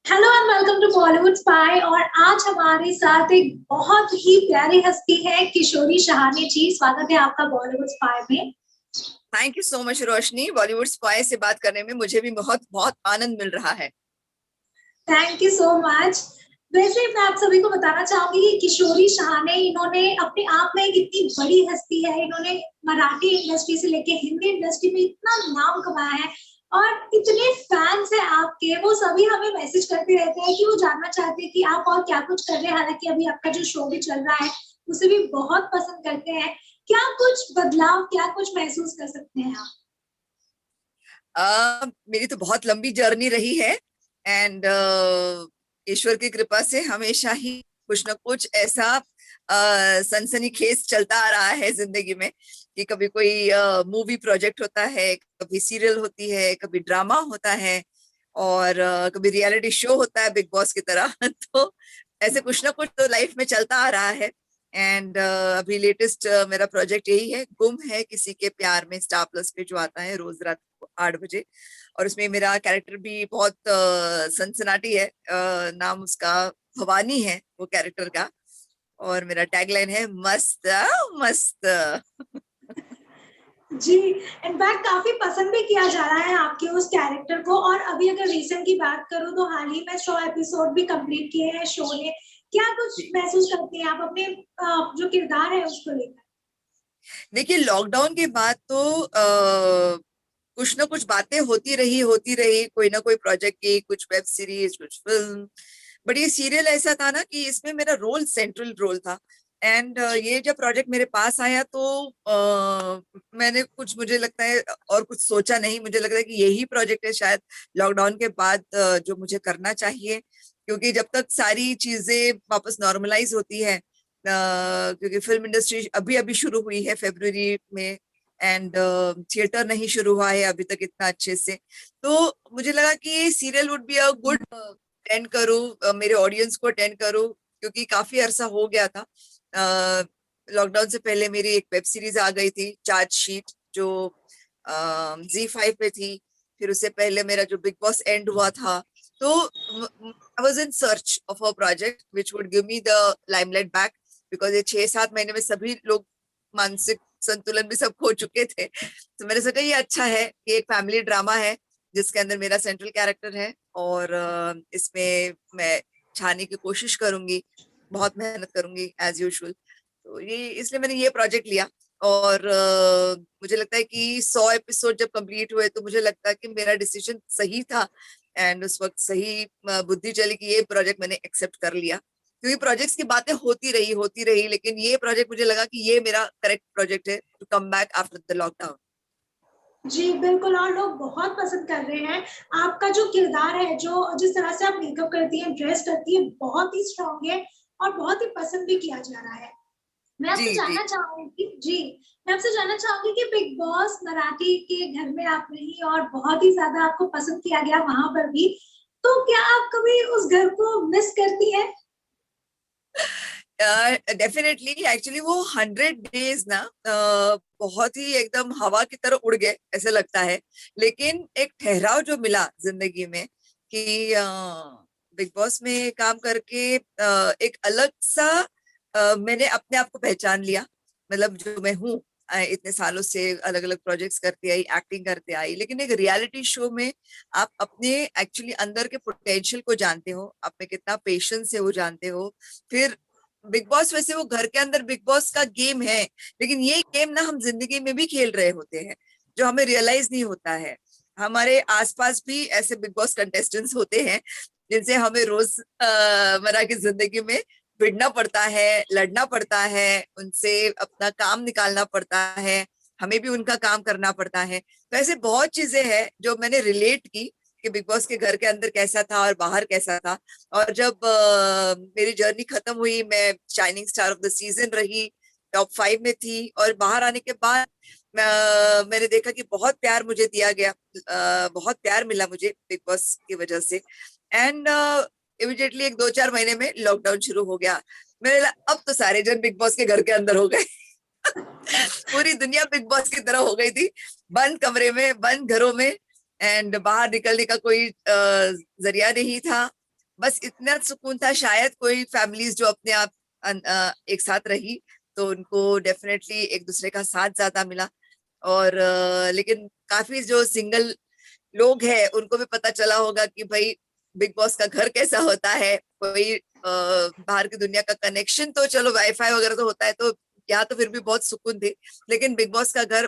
Hello and welcome to Bollywood spy. और आज हमारे साथ एक बहुत ही प्यारी हस्ती है किशोरी शहाने जी। स्वागत है आपका बॉलीवुड स्पाई में। Thank you so much Roshni. Bollywood spy से बात करने में मुझे भी बहुत बहुत आनंद मिल रहा है। Thank you so much. वैसे मैं आप सभी को बताना चाहूंगी कि किशोरी शहाने इन्होंने अपने आप में एक इतनी बड़ी हस्ती है। इन्होंने मराठी इंडस्ट्री से लेके हिंदी इंडस्ट्री में इतना नाम कमाया है और इतने फैंस हैं आपके। वो सभी हमें मैसेज करते रहते हैं कि वो जानना चाहते हैं कि आप और क्या कुछ कर रहे हैं। हालांकि अभी आपका जो शो भी चल रहा है उसे भी बहुत पसंद करते हैं। क्या कुछ बदलाव, क्या कुछ महसूस कर सकते हैं आप? मेरी तो बहुत लंबी जर्नी रही है एंड ईश्वर की कृपा से हमेशा ही कुछ ना कुछ ऐसा सनसनीखेज चलता आ रहा है जिंदगी में कि कभी कोई मूवी प्रोजेक्ट होता है, कभी सीरियल होती है, कभी ड्रामा होता है और कभी रियलिटी शो होता है बिग बॉस की तरह। तो ऐसे कुछ ना कुछ तो लाइफ में चलता आ रहा है। एंड अभी लेटेस्ट मेरा प्रोजेक्ट यही है, गुम है किसी के प्यार में, स्टार प्लस पे जो आता है रोज रात को 8 बजे। और उसमें मेरा कैरेक्टर भी बहुत सनसनाटी है। नाम उसका भवानी है वो कैरेक्टर का। और मेरा टैगलाइन है मस्त मस्त। जी। इनफैक्ट काफी पसंद भी किया जा रहा है आपके उस कैरेक्टर को। और अभी अगर रीसेंट की बात करूं तो हाल ही में 100 एपिसोड भी कंप्लीट किए हैं शो ने। क्या कुछ जी, महसूस करते हैं आप अपने जो किरदार है उसको लेकर? देखिए लॉकडाउन के बाद तो कुछ ना कुछ बातें होती रही कोई ना कोई प्रोजेक्ट की, कुछ वेब सीरीज, कुछ फिल्म। बट ये सीरियल ऐसा था ना कि इसमें मेरा रोल सेंट्रल रोल था। एंड ये जब प्रोजेक्ट मेरे पास आया तो मैंने कुछ, मुझे लगता है और कुछ सोचा नहीं, मुझे लगता है कि यही प्रोजेक्ट है शायद लॉकडाउन के बाद जो मुझे करना चाहिए। क्योंकि जब तक सारी चीजें वापस नॉर्मलाइज होती है, क्योंकि फिल्म इंडस्ट्री अभी अभी शुरू हुई है फरवरी में एंड थिएटर नहीं शुरू हुआ है अभी तक इतना अच्छे से। तो मुझे लगा कि ये serial would be a good attend करूं, मेरे ऑडियंस को अटेंड करूं, क्योंकि काफी अरसा हो गया था। लॉकडाउन से पहले मेरी एक वेब सीरीज आ गई थी, चार्जशीट, जो Z5 पे थी। फिर उससे पहले मेरा जो बिग बॉस एंड हुआ था। तो I was in search of a project which would give me the limelight back, because ये 6-7 महीने में सभी लोग मानसिक संतुलन भी सब खो चुके थे। तो मैंने सोचा ये अच्छा है कि एक फैमिली ड्रामा है जिसके अंदर मेरा सेंट्रल कैरेक्टर है। और इसमें मैं छाने की कोशिश करूंगी, बहुत मेहनत करूंगी एज यूजुअल। तो ये इसलिए मैंने ये प्रोजेक्ट लिया। और मुझे लगता है कि 100 एपिसोड जब कंप्लीट हुए तो मुझे लगता है कि मेरा डिसीजन सही था। एंड उस वक्त सही बुद्धि चली कि ये प्रोजेक्ट मैंने एक्सेप्ट कर लिया। क्योंकि प्रोजेक्ट्स की बातें होती रही, लेकिन ये प्रोजेक्ट मुझे लगा कि ये मेरा करेक्ट प्रोजेक्ट है to come back after the lockdown. जी बिल्कुल। और लोग बहुत पसंद कर रहे हैं आपका जो किरदार है, जो जिस तरह से आप मेकअप करती हैं, ड्रेस करती हैं, बहुत ही स्ट्रांग है और बहुत ही पसंद भी किया जा रहा है। मैं जी आपसे जी। जानना चाहूंगी जी, मैं आपसे जानना चाहूंगी कि बिग बॉस मराठी के घर में आप रही और बहुत ही ज्यादा आपको पसंद किया गया वहां पर भी। तो क्या आप कभी उस घर को मिस करती हैं? डेफिनेटली, एक्चुअली वो 100 डेज ना बहुत ही एकदम हवा की तरह उड़ गए ऐसे लगता है। लेकिन एक ठहराव जो मिला जिंदगी में कि बिग बॉस में काम करके एक अलग सा मैंने अपने आप को पहचान लिया। मतलब जो मैं हूँ, इतने सालों से अलग अलग प्रोजेक्ट्स करती आई, एक्टिंग करते आई, लेकिन एक रियलिटी शो में आप अपने एक्चुअली अंदर के पोटेंशियल को जानते हो, आप में कितना पेशेंस है वो जानते हो। फिर बिग बॉस, वैसे वो घर के अंदर बिग बॉस का गेम है, लेकिन ये गेम ना हम जिंदगी में भी खेल रहे होते हैं, जो हमें रियलाइज नहीं होता है। हमारे आसपास भी ऐसे बिग बॉस कंटेस्टेंट्स होते हैं जिनसे हमें रोज मर्रा की जिंदगी में भिड़ना पड़ता है, लड़ना पड़ता है, उनसे अपना काम निकालना पड़ता है, हमें भी उनका काम करना पड़ता है। तो ऐसे बहुत चीजें हैं जो मैंने रिलेट की कि बिग बॉस के घर के अंदर कैसा था और बाहर कैसा था। और जब मेरी जर्नी खत्म हुई, मैं shining star of the season रही, टॉप 5 में थी, और बाहर आने के बाद मैंने देखा कि बहुत प्यार मुझे दिया गया, बहुत प्यार मिला मुझे बिग बॉस की वजह से। एंड इमिडिएटली एक 2-4 महीने में लॉकडाउन शुरू हो गया। मैंने लगा, अब तो सारे जन बिग बॉस के घर के अंदर हो गए। पूरी दुनिया बिग बॉस की तरह हो गई थी, बंद कमरे में, बंद घरों में। एंड बाहर निकलने का कोई जरिया नहीं था। बस इतना सुकून था, शायद कोई फैमिलीज जो अपने आप एक साथ रही तो उनको डेफिनेटली एक दूसरे का साथ ज्यादा मिला। और लेकिन काफी जो सिंगल लोग हैं उनको भी पता चला होगा कि भाई बिग बॉस का घर कैसा होता है। कोई बाहर की दुनिया का कनेक्शन तो चलो वाईफाई वगैरह तो होता है, तो यहाँ तो फिर भी बहुत सुकून थे। लेकिन बिग बॉस का घर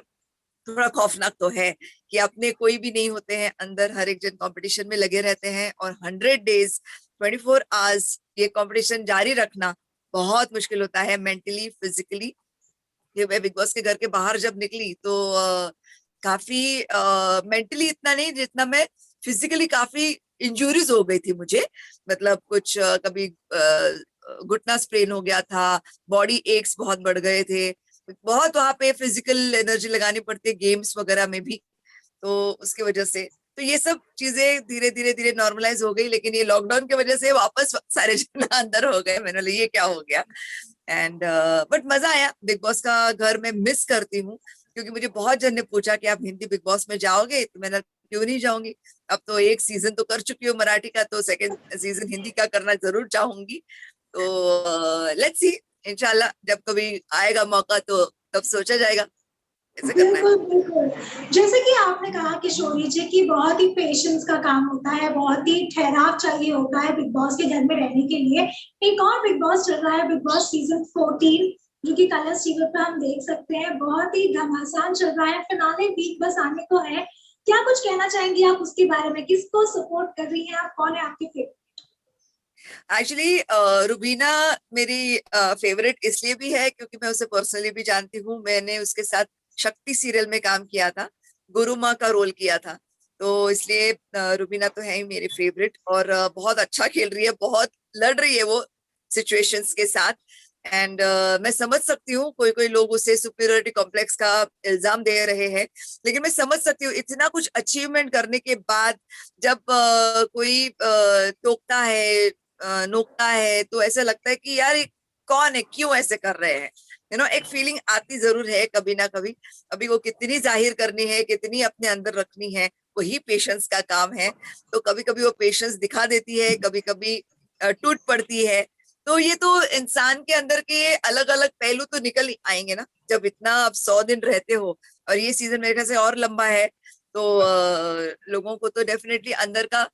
थोड़ा खौफनाक तो है कि अपने कोई भी नहीं होते हैं अंदर, हर एक जन कंपटीशन में लगे रहते हैं और 100 डेज 24 आवर्स ये कंपटीशन जारी रखना बहुत मुश्किल होता है मेंटली फिजिकली। ये मैं बिग बॉस के घर के बाहर जब निकली तो काफी मेंटली इतना नहीं जितना मैं फिजिकली काफी इंजुरीज हो गई थी मुझे। मतलब कुछ कभी घुटना स्प्रेन हो गया था, बॉडी एक्स बहुत बढ़ गए थे, बहुत वहां पे फिजिकल एनर्जी लगानी पड़ती है गेम्स वगैरह में भी। तो उसकी वजह से तो ये सब चीजें धीरे धीरे धीरे नॉर्मलाइज हो गई, लेकिन ये लॉकडाउन की वजह से वापस सारे जन अंदर हो गए। मैंने बोला ये क्या हो गया। एंड बट मजा आया, बिग बॉस का घर मैं मिस करती हूँ। क्योंकि मुझे बहुत जन ने पूछा कि आप हिंदी बिग बॉस में जाओगे, तो मैंने क्यों नहीं जाऊंगी। अब तो एक सीजन तो कर चुकी हूँ मराठी का, तो सेकंड सीजन हिंदी का करना जरूर चाहूंगी। तो लेट्स सी, इंशाल्लाह जब कभी आएगा मौका तो तब सोचा जाएगा कैसे करना है। बिल्कुल बिल्कुल। जैसे कि आपने कहा किशोरी जी की बहुत ही पेशेंस का काम होता है, बहुत ही ठहराव चाहिए होता है बिग बॉस के घर में रहने के लिए। एक और बिग बॉस चल रहा है, बिग बॉस सीजन 14, जो कि कलर्स टीवी पे हम देख सकते हैं। बहुत ही घमासान चल रहा है, फिनाले वीक बस आने को है। क्या कुछ कहना चाहेंगी आप उसके बारे में? किसको सपोर्ट कर रही हैं आप? कौन है आपके फेवरेट? एक्चुअली रुबीना मेरी फेवरेट इसलिए भी है क्योंकि मैं उसे पर्सनली भी जानती हूँ। मैंने उसके साथ शक्ति सीरियल में काम किया था, गुरु माँ का रोल किया था। तो इसलिए रुबीना तो है ही मेरी फेवरेट। और बहुत अच्छा खेल रही है, बहुत लड़ रही है वो सिचुएशंस के साथ। एंड मैं समझ सकती हूँ कोई कोई लोग उसे सुपीरियरिटी कॉम्प्लेक्स का इल्जाम दे रहे हैं, लेकिन मैं समझ सकती हूँ इतना कुछ अचीवमेंट करने के बाद जब कोई टोकता है, नोकता है, तो ऐसा लगता है कि यार ये कौन है, क्यों ऐसे कर रहे हैं। एक फीलिंग आती जरूर है कभी ना कभी। अभी वो कितनी जाहिर करनी है, कितनी अपने अंदर रखनी है, वही पेशेंस का काम है। तो कभी कभी वो पेशेंस दिखा देती है, कभी कभी टूट पड़ती है। तो ये तो इंसान के अंदर के अलग अलग पहलू तो निकल ही आएंगे ना, जब इतना आप 100 दिन रहते हो। और ये सीजन मेरे ख्याल से और लंबा है, तो लोगों को तो डेफिनेटली अंदर का,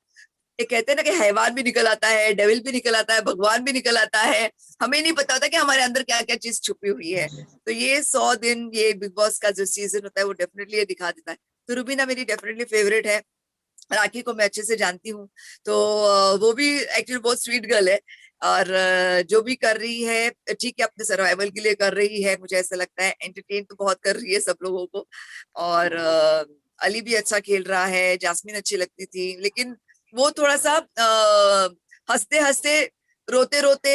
ये कहते हैं ना कि हैवान भी निकल आता है, डेविल भी निकल आता है, भगवान भी निकल आता है। हमें नहीं पता होता कि हमारे अंदर क्या क्या चीज छुपी हुई है। तो ये 100 दिन ये बिग बॉस का जो सीजन होता है वो डेफिनेटली ये दिखा देता है। तो रुबीना मेरी डेफिनेटली फेवरेट है। राखी को मैं अच्छे से जानती हूँ, तो वो भी एक्चुअली बहुत स्वीट गर्ल है। और जो भी कर रही है ठीक है, अपने सर्वाइवल के लिए कर रही है, मुझे ऐसा लगता है। एंटरटेन तो बहुत कर रही है सब लोगों को। और अली भी अच्छा खेल रहा है, जास्मिन अच्छी लगती थी, लेकिन वो थोड़ा सा हंसते हंसते रोते रोते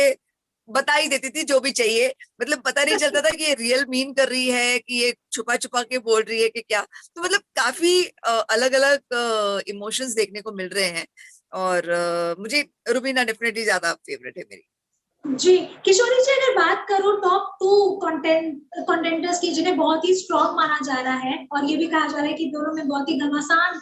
बता ही देती थी जो भी चाहिए। मतलब पता नहीं चलता था कि ये रियल मीन कर रही है कि ये छुपा छुपा के बोल रही है कि क्या। तो मतलब काफी अलग अलग इमोशंस देखने को मिल रहे हैं। और मुझे रुबीना डेफिनेटली ज्यादा फेवरेट है मेरी। जी, किशोरी जी, अगर बात करूँ टॉप 2 कंटेंटर्स की, जिन्हें बहुत ही स्ट्रॉन्ग माना जा रहा है और ये भी कहा जा रहा है कि दोनों में बहुत ही घमासान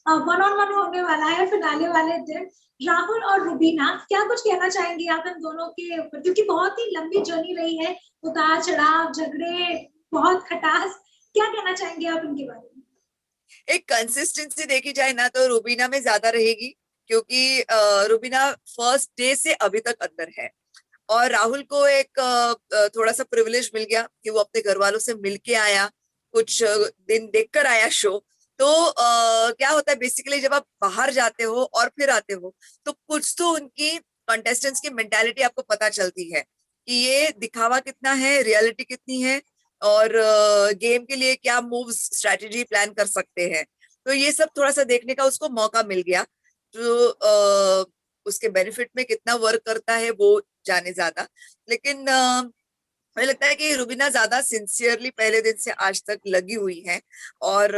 वन ऑन वन होने वाला है फिनाले वाले दिन, राहुल और रुबीना, क्या कुछ कहना चाहेंगी आप इन दोनों के ऊपर? क्योंकि बहुत ही लंबी जर्नी रही है, उतार चढ़ाव, झगड़े, बहुत खटास। क्या कहना चाहेंगे आप इनके बारे में? एक कंसिस्टेंसी देखी जाए ना तो रुबीना में ज्यादा रहेगी, क्योंकि रुबीना फर्स्ट डे से अभी तक अंदर है। और राहुल को एक थोड़ा सा प्रिविलेज मिल गया कि वो अपने घर वालों से मिलके आया, कुछ दिन देखकर आया शो। तो क्या होता है बेसिकली, जब आप बाहर जाते हो और फिर आते हो तो कुछ तो उनकी कंटेस्टेंट्स की मेंटालिटी आपको पता चलती है कि ये दिखावा कितना है, रियलिटी कितनी है, और गेम के लिए क्या मूव्स स्ट्रेटेजी प्लान कर सकते हैं। तो ये सब थोड़ा सा देखने का उसको मौका मिल गया। तो उसके बेनिफिट में कितना वर्क करता है वो जाने ज्यादा। लेकिन मुझे लगता है कि रुबीना ज्यादा सिंसियरली पहले दिन से आज तक लगी हुई है। और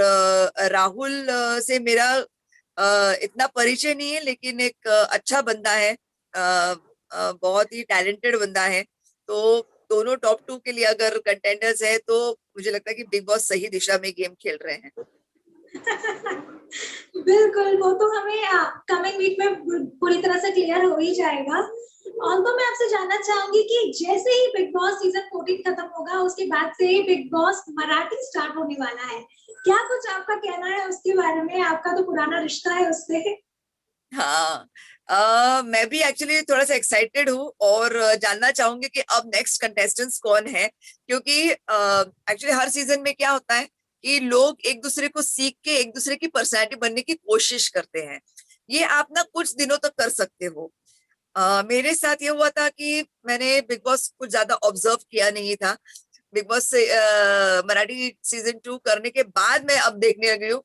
राहुल से मेरा इतना परिचय नहीं है, लेकिन एक अच्छा बंदा है, बहुत ही टैलेंटेड बंदा है। तो दोनों टॉप 2 के लिए अगर कंटेंडर्स है तो मुझे लगता है कि बिग बॉस सही दिशा में गेम खेल रहे हैं। बिल्कुल, वो तो हमें कमिंग वीक में पूरी तरह से क्लियर हो ही जाएगा। और तो मैं आपसे जानना चाहूंगी कि जैसे ही बिग बॉस सीजन 14 खत्म होगा, उसके बाद से ही बिग बॉस मराठी स्टार्ट होने वाला है। क्या कुछ आपका कहना है उसके बारे में? आपका तो पुराना रिश्ता है उससे। हाँ, मैं भी एक्चुअली थोड़ा सा एक्साइटेड हूँ और जानना चाहूंगी कि अब नेक्स्ट कंटेस्टेंट्स कौन है, क्योंकि एक्चुअली हर सीजन में क्या होता है कि लोग एक दूसरे को सीख के एक दूसरे की पर्सनैलिटी बनने की कोशिश करते हैं। ये आप ना कुछ दिनों तक कर सकते हो। मेरे साथ ये हुआ था कि मैंने बिग बॉस कुछ ज्यादा ऑब्जर्व किया नहीं था। बिग बॉस से मराठी सीजन 2 करने के बाद मैं अब देखने लगी हूँ,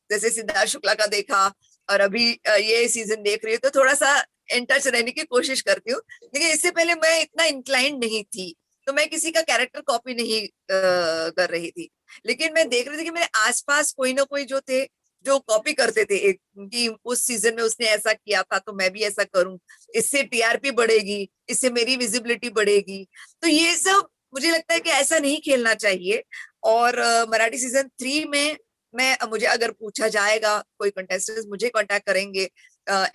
जैसे सिद्धार्थ शुक्ला का देखा और अभी ये सीजन देख रही हूँ, तो थोड़ा सा इन टच रहने की कोशिश करती हूँ। लेकिन इससे पहले मैं इतना इंक्लाइंड नहीं थी, तो मैं किसी का कैरेक्टर कॉपी नहीं कर रही थी। लेकिन मैं देख रही थी कि मेरे आसपास कोई ना कोई जो थे, जो कॉपी करते थे एक, कि उस सीजन में उसने ऐसा किया था तो मैं भी ऐसा करूं, इससे टीआरपी बढ़ेगी, इससे मेरी विजिबिलिटी बढ़ेगी। तो ये सब मुझे लगता है कि ऐसा नहीं खेलना चाहिए। और मराठी सीजन 3 में मैं, मुझे अगर पूछा जाएगा, कोई कंटेस्टेंट मुझे कांटेक्ट करेंगे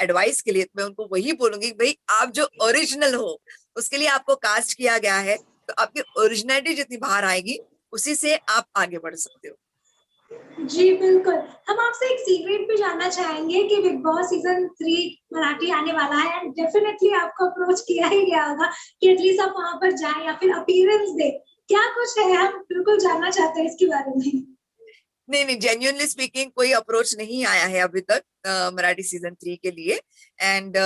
एडवाइस के लिए, तो मैं उनको वही बोलूंगी, भाई आप जो ओरिजिनल हो, उसके लिए आपको कास्ट किया गया है, तो आपकी ओरिजिनलिटी जितनी बाहर आएगी, उसी से आप आगे बढ़ सकते हो। जी बिल्कुल। हम आपसे एक सीक्रेट भी जानना चाहेंगे कि बिग बॉस सीजन 3 मराठी आने वाला है एंड डेफिनेटली आपको अप्रोच किया ही गया होगा कि एटलीस्ट आप वहां पर जाएं या फिर अपीयरेंस दें। क्या कुछ है? हम बिल्कुल जानना चाहते हैं इसके बारे में। नहीं नहीं, जेन्युइनली स्पीकिंग कोई अप्रोच नहीं आया है अभी तक मराठी सीजन 3 के लिए। एंड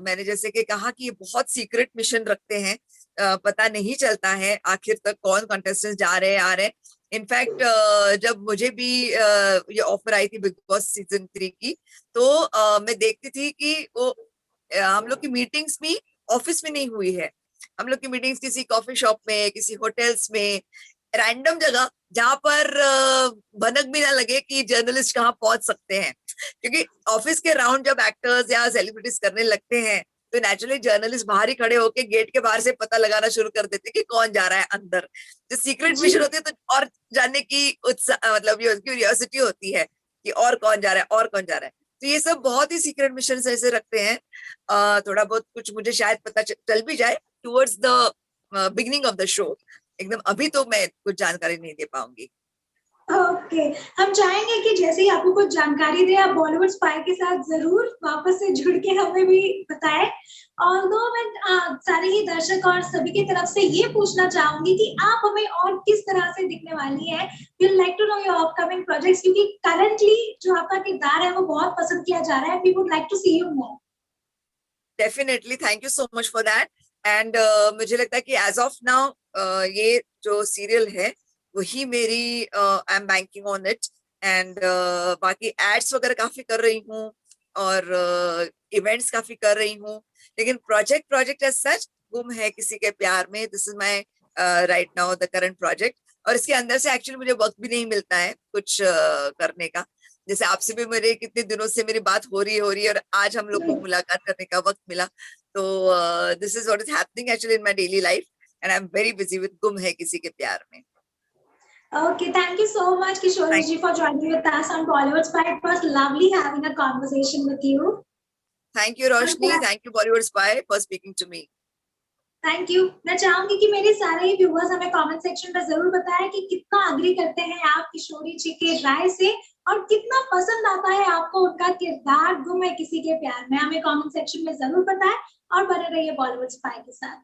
मैंने जैसे कि कहा कि ये बहुत सीक्रेट मिशन रखते हैं, पता नहीं चलता है आखिर तक कौन कंटेस्टेंट जा रहे हैं आ रहे हैं। इनफैक्ट जब मुझे भी ये ऑफर आई थी बिग बॉस सीजन 3 की, तो मैं देखती थी कि वो हम लोग की मीटिंग्स भी ऑफिस में नहीं हुई है। हम लोग की मीटिंग्स किसी कॉफी शॉप में, किसी होटल्स में, रैंडम जगह, जहां पर भनक भी ना लगे कि जर्नलिस्ट कहाँ पहुंच सकते हैं। क्योंकि ऑफिस के राउंड जब एक्टर्स या सेलिब्रिटीज करने लगते हैं, तो नेचुरली जर्नलिस्ट बाहर ही खड़े होके गेट के बाहर से पता लगाना शुरू कर देते हैं कि कौन जा रहा है अंदर। जो सीक्रेट जी मिशन होती है, तो और जानने की उत्साह, मतलब ये क्यूरियोसिटी होती है कि और कौन जा रहा है और कौन जा रहा है। तो ये सब बहुत ही सीक्रेट मिशन ऐसे रखते हैं। थोड़ा बहुत कुछ मुझे शायद पता चल भी जाए towards the beginning of the show. एकदम अभी तो मैं कुछ जानकारी नहीं दे पाऊंगी। ओके। हम चाहेंगे कि जैसे ही आपको कुछ जानकारी दे, आप बॉलीवुड स्पाई के साथ जरूर वापस से जुड़ के हमें भी बताएं। और दो मैं सारे ही दर्शक और सभी की तरफ से ये पूछना चाहूंगी कि आप हमें और किस तरह से दिखने वाली है। We like to know your upcoming projects, क्योंकि करंटली जो आपका किरदार है वो बहुत पसंद किया जा रहा है। We would like to see you more. Definitely, thank you so much for that. And मुझे लगता है कि एज ऑफ नाउ ये जो सीरियल है वही मेरी, I am banking on it. And बाकी एड्स वगैरह काफी कर रही हूँ और इवेंट्स काफी कर रही हूँ। लेकिन प्रोजेक्ट प्रोजेक्ट एज सच गुम है किसी के प्यार में, this is my right now the current project. और इसके अंदर से एक्चुअली मुझे वक्त भी नहीं मिलता है कुछ करने का। जैसे आपसे भी मेरे कितने दिनों से मेरी बात हो रही है और आज हम लोग को मुलाकात करने का वक्त मिला। तो this is what is happening actually in my daily life, and I am very busy with गुम है किसी के प्यार में। Okay, thank you so much, Kishori thank ji, for joining with us on Bollywood Spy. It was lovely having a conversation with you. You Roshni, thank you Bollywood spy for speaking to me. Thank you. मैं चाहूंगी कि मेरे सारे ही viewers हमें comment section में जरूर बताएं कि कितना अग्री करते हैं आप किशोरी जी के राय से, और कितना पसंद आता है आपको उनका किरदार गुम है किसी के प्यार में। हमें कमेंट सेक्शन में जरूर बताएं और बने रहिए बॉलीवुड स्पाई के साथ।